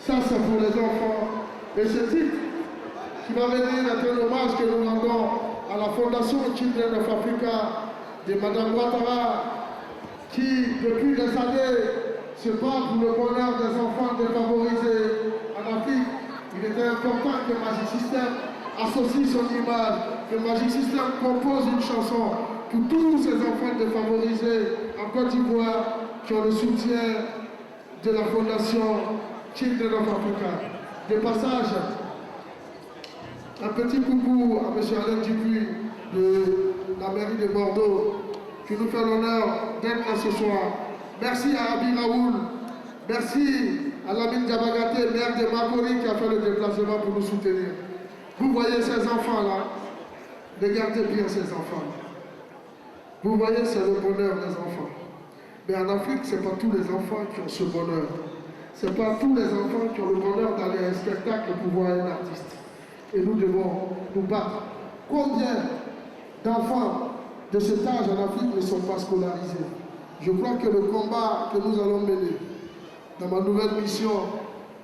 Ça, c'est pour les enfants. Et ce titre, qui va venir être un hommage que nous rendons à la Fondation Children of Africa de Mme Ouattara, qui, depuis des années, se bat pour le bonheur des enfants défavorisés en Afrique. Il était important que Magic System associe son image, que Magic System compose une chanson pour tous ces enfants défavorisés en Côte d'Ivoire qui ont le soutien de la Fondation Children of Africa. De passage, un petit coucou à M. Alain Dupuis de la mairie de Bordeaux qui nous fait l'honneur d'être là ce soir. Merci à Abi Raoul, merci à Lamine Diabagaté, maire de Makori qui a fait le déplacement pour nous soutenir. Vous voyez ces enfants-là, regardez bien ces enfants. Vous voyez, c'est le bonheur des enfants. Mais en Afrique, ce n'est pas tous les enfants qui ont ce bonheur. Ce n'est pas tous les enfants qui ont le bonheur d'aller à un spectacle pour voir un artiste. Et nous devons nous battre. Combien d'enfants de cet âge en Afrique ne sont pas scolarisés? Je crois que le combat que nous allons mener dans ma nouvelle mission,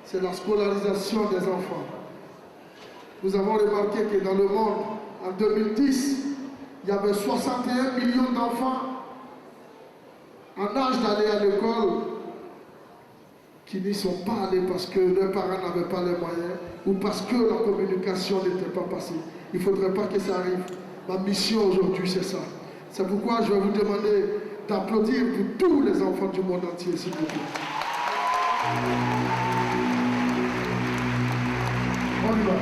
c'est la scolarisation des enfants. Nous avons remarqué que dans le monde, en 2010, il y avait 61 millions d'enfants en âge d'aller à l'école qui n'y sont pas allés parce que leurs parents n'avaient pas les moyens ou parce que la communication n'était pas passée. Il ne faudrait pas que ça arrive. Ma mission aujourd'hui, c'est ça. C'est pourquoi je vais vous demander d'applaudir pour tous les enfants du monde entier, s'il vous plaît. On y va.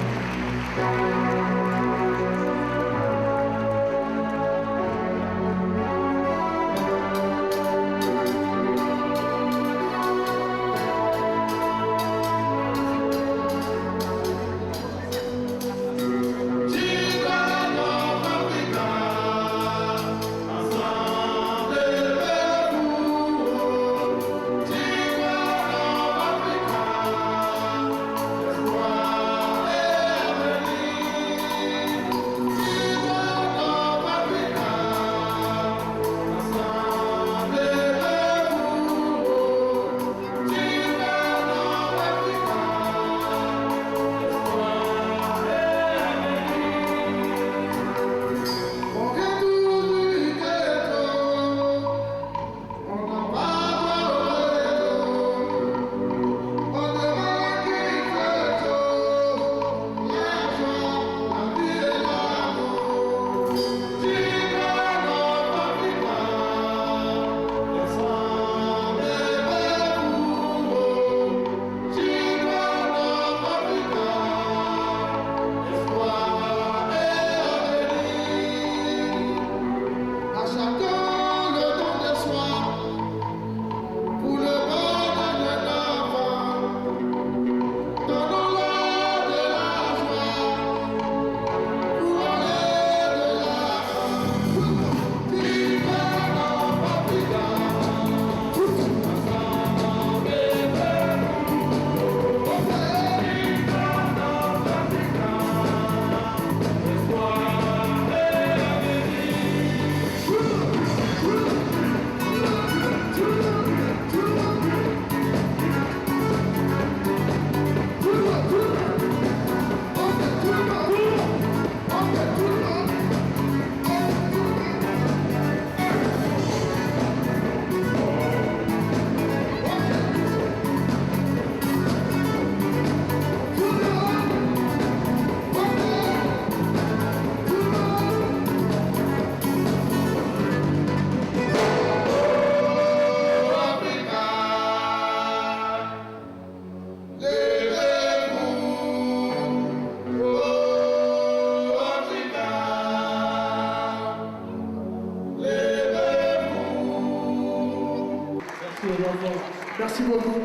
enfants. Merci beaucoup.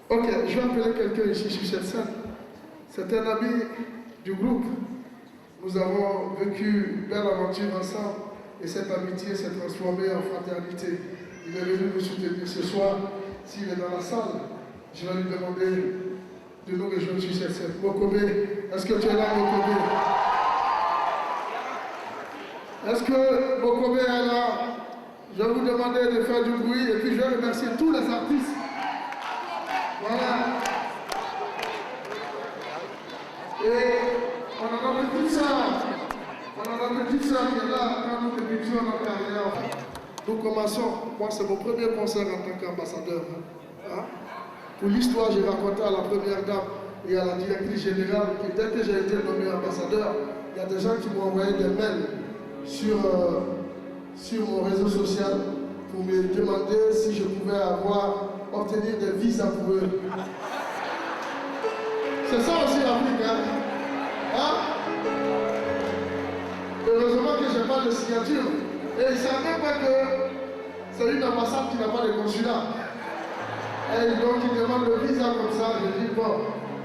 Ok, je vais appeler quelqu'un ici sur cette scène. C'est un ami du groupe. Nous avons vécu une belle aventure ensemble et cette amitié s'est transformée en fraternité. Il est venu nous soutenir ce soir. S'il est dans la salle, je vais lui demander de nous rejoindre sur cette scène. Mokobé, est-ce que tu es là, Mokobé? Est-ce que Mokobé est là? Je vais vous demander de faire du bruit et puis je vais remercier tous les artistes. Voilà. Et on a notre petite soeur. On a notre petite soeur qui est là quand nous débutions notre carrière. Nous commençons. Moi, c'est mon premier concert en tant qu'ambassadeur. Hein? Pour l'histoire, j'ai raconté à la première dame et à la directrice générale que dès que j'ai été nommé ambassadeur, il y a des gens qui m'ont envoyé des mails sur mon réseau social pour me demander si je pouvais obtenir des visas pour eux. C'est ça aussi l'Afrique, hein? Heureusement que je n'ai pas de signature. Et ils ne savent même pas que c'est une ambassade qui n'a pas de consulat. Et donc ils demandent le visa comme ça. Je dis bon,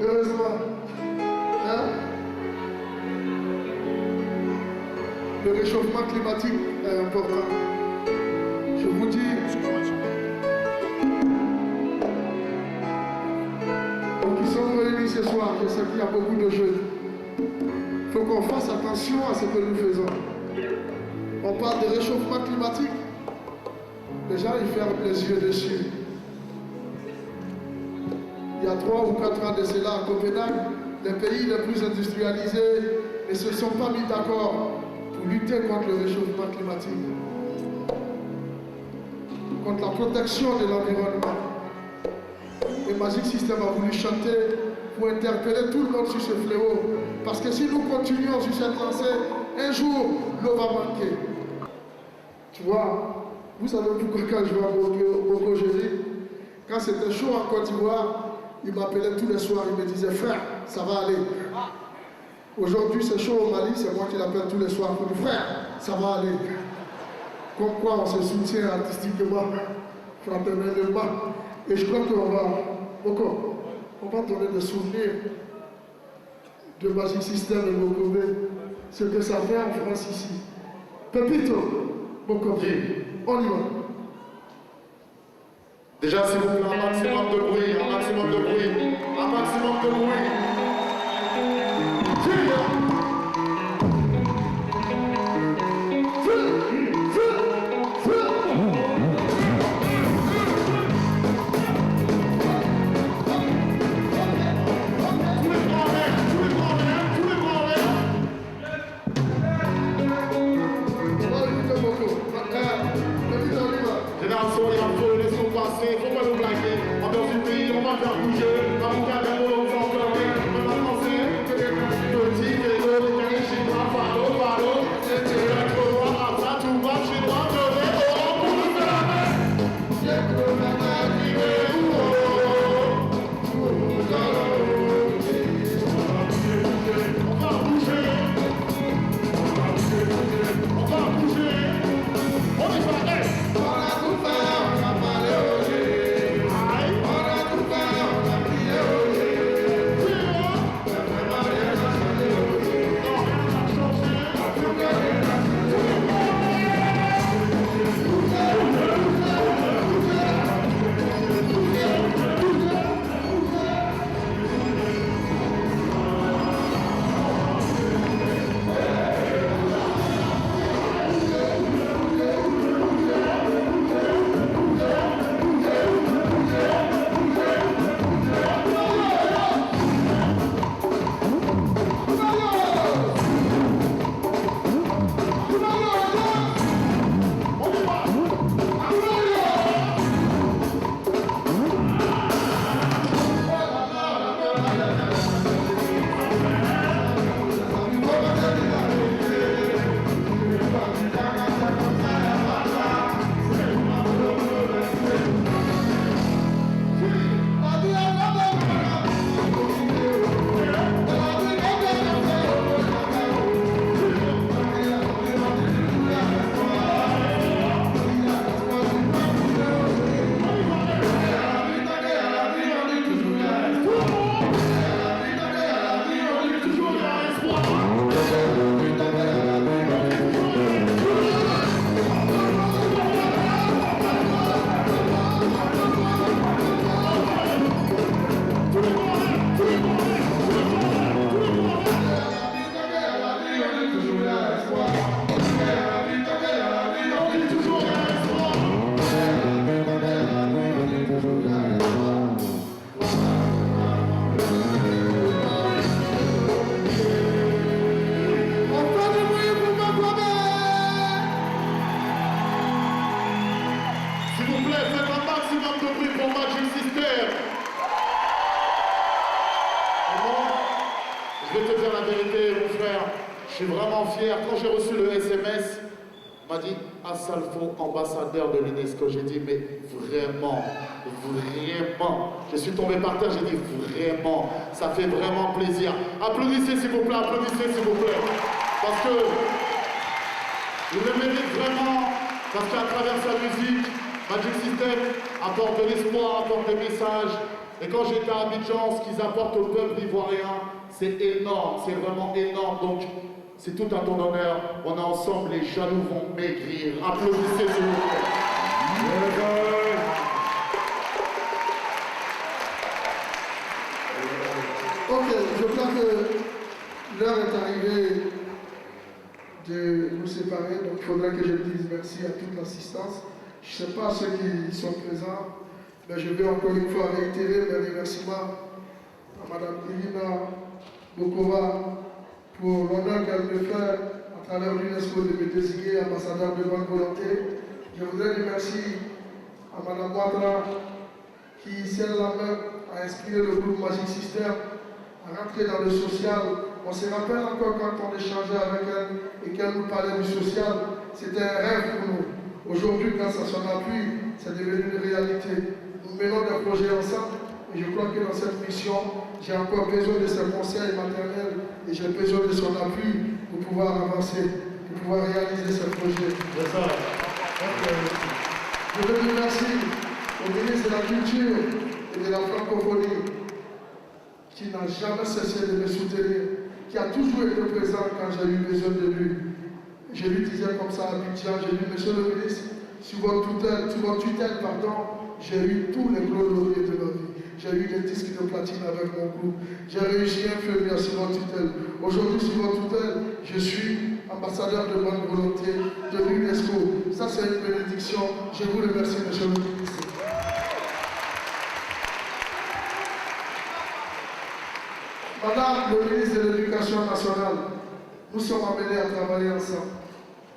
heureusement. Hein? Le réchauffement climatique est important. Je vous dis, donc ils sont réunis ce soir, je sais qu'il y a beaucoup de jeunes. Il faut qu'on fasse attention à ce que nous faisons. On parle de réchauffement climatique. Les gens ils ferment les yeux dessus. Il y a 3 ou 4 ans de cela à Copenhague, les pays les plus industrialisés ne se sont pas mis d'accord pour lutter contre le réchauffement climatique, contre la protection de l'environnement. Et Magic System a voulu chanter pour interpeller tout le monde sur ce fléau. Parce que si nous continuons sur cette lancée, un jour, l'eau va manquer. Tu vois, vous savez pourquoi quand je vais à Boko Géry, quand c'était chaud en Côte d'Ivoire, il m'appelait tous les soirs, il me disait, frère, ça va aller. Aujourd'hui, c'est chaud au Mali, c'est moi qui l'appelle tous les soirs pour dire, frère, ça va aller. Comme quoi on se soutient artistiquement, fraternellement. Et je crois qu'on va donner des souvenirs de Magic System et Mokobé, ce que ça fait en France ici. Pepito, Mokobé, on y va. Déjà, s'il vous plaît, un maximum de bruit, un maximum de bruit, un maximum de bruit. Génération, il y a un feu, laissons passer, faut pas nous blaguer. Ambiance du pays, on va faire bouger. On va vous faire des mots, on va en faire. On va commencer, petit et Je suis vraiment fier. Quand j'ai reçu le SMS, m'a dit Assalfo, ambassadeur de l'UNESCO. J'ai dit mais vraiment, je suis tombé par terre, j'ai dit vraiment, ça fait vraiment plaisir. Applaudissez s'il vous plaît, parce que il le mérite vraiment, parce qu'à travers sa musique, Magic System apporte de l'espoir, apporte des messages. Et quand j'étais à Abidjan, ce qu'ils apportent au peuple ivoirien, c'est énorme, c'est vraiment énorme. Donc c'est tout à ton honneur. On est ensemble, les jaloux vont maigrir. Applaudissez s'il vous plaît. Ok, je crois que l'heure est arrivée de nous séparer, donc il faudrait que je dise merci à toute l'assistance. Je ne sais pas ceux qui sont présents, mais je vais encore une fois réitérer mes remerciements à Mme Irina Bokova pour l'honneur qu'elle me fait à travers l'UNESCO de me désigner ambassadeur de bonne volonté. Je voudrais remercier à Mme Ouattara qui, celle-là même, a inspiré le groupe Magic System à rentrer dans le social. On se rappelle encore quand on échangeait avec elle et qu'elle nous parlait du social, c'était un rêve pour nous. Aujourd'hui, grâce à son appui, c'est devenu une réalité. Nous menons des projets ensemble et je crois que dans cette mission, j'ai encore besoin de ses conseils maternels et j'ai besoin de son appui pour pouvoir avancer, pour pouvoir réaliser ce projet. C'est ça. Je veux remercier au ministre de la Culture et de la Francophonie qui n'a jamais cessé de me soutenir, qui a toujours été présent quand j'ai eu besoin de lui. Je lui disais comme ça à Abidjan, j'ai dit, monsieur le ministre, sur votre tutelle, j'ai eu tous les gros lauriers de la vie. J'ai eu des disques de platine avec mon groupe. J'ai réussi un peu mieux sur votre tutelle. Aujourd'hui, sur votre tutelle, je suis ambassadeur de bonne volonté de l'UNESCO. Ça, c'est une bénédiction. Je vous remercie, monsieur le ministre. Madame le ministre de l'Éducation nationale, nous sommes amenés à travailler ensemble.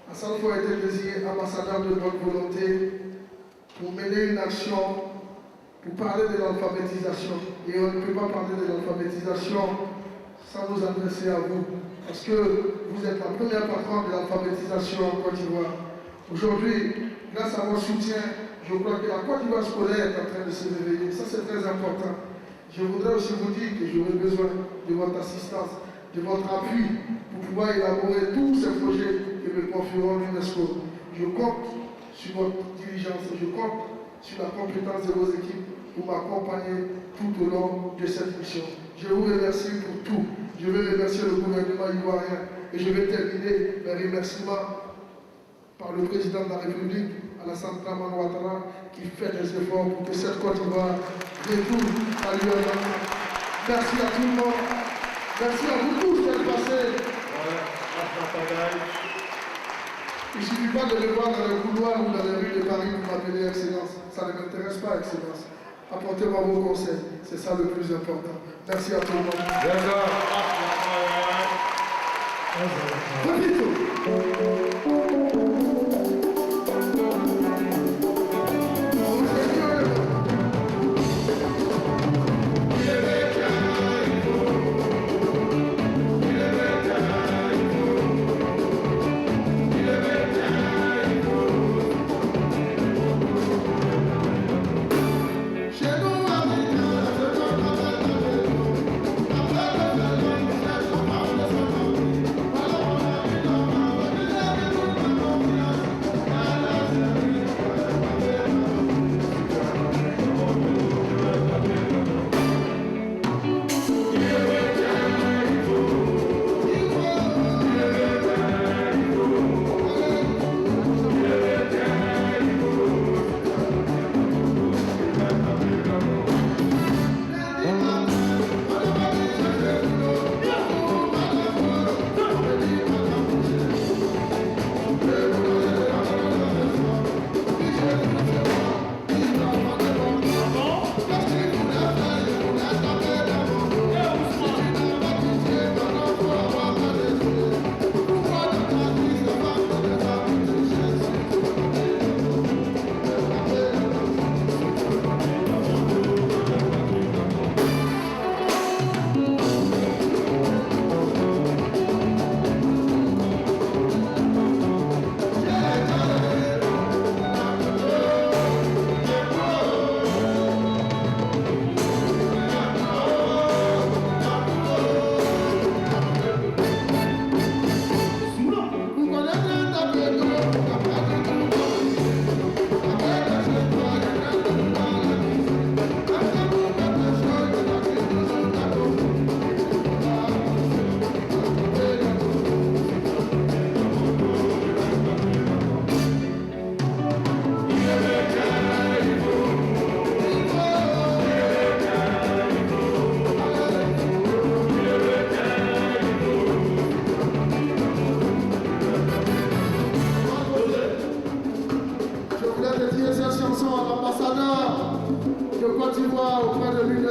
Assalfo a été désigné ambassadeur de bonne volonté pour mener une action, pour parler de l'alphabétisation. Et on ne peut pas parler de l'alphabétisation sans nous adresser à vous, parce que vous êtes la première patronne de l'alphabétisation en Côte d'Ivoire. Aujourd'hui, grâce à votre soutien, je crois que la Côte d'Ivoire scolaire est en train de se réveiller. Ça, c'est très important. Je voudrais aussi vous dire que j'aurai besoin de votre assistance, de votre appui pour pouvoir élaborer tous ces projets que me confieront l'UNESCO. Je compte sur votre diligence, je compte sur la compétence de vos équipes pour m'accompagner tout au long de cette mission. Je vous remercie pour tout. Je veux remercier le gouvernement ivoirien et je vais terminer mes remerciements par le président de la République, Alassane Dramane Ouattara, qui fait des efforts pour que cette Côte d'Ivoire retourne à l'UNESCO. Merci à tout le monde. Merci à vous tous d'être passés. Il ne suffit pas de me voir dans le couloir ou dans les rues de Paris pour m'appeler Excellence. Ça ne m'intéresse pas, Excellence. Apportez-moi vos conseils. C'est ça le plus important. Merci à tout le monde.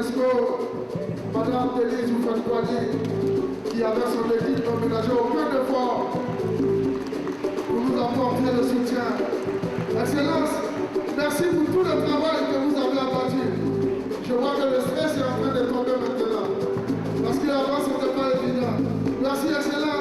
l'UNESCO, Madame Denise Oufouane-Kouadi, qui avec son équipe n'a ménagé aucun effort pour nous apporter le soutien. Excellence, merci pour tout le travail que vous avez abattu. Je vois que le stress est en train de tomber maintenant. Parce qu'avant, ce n'était pas évident. Merci, Excellence.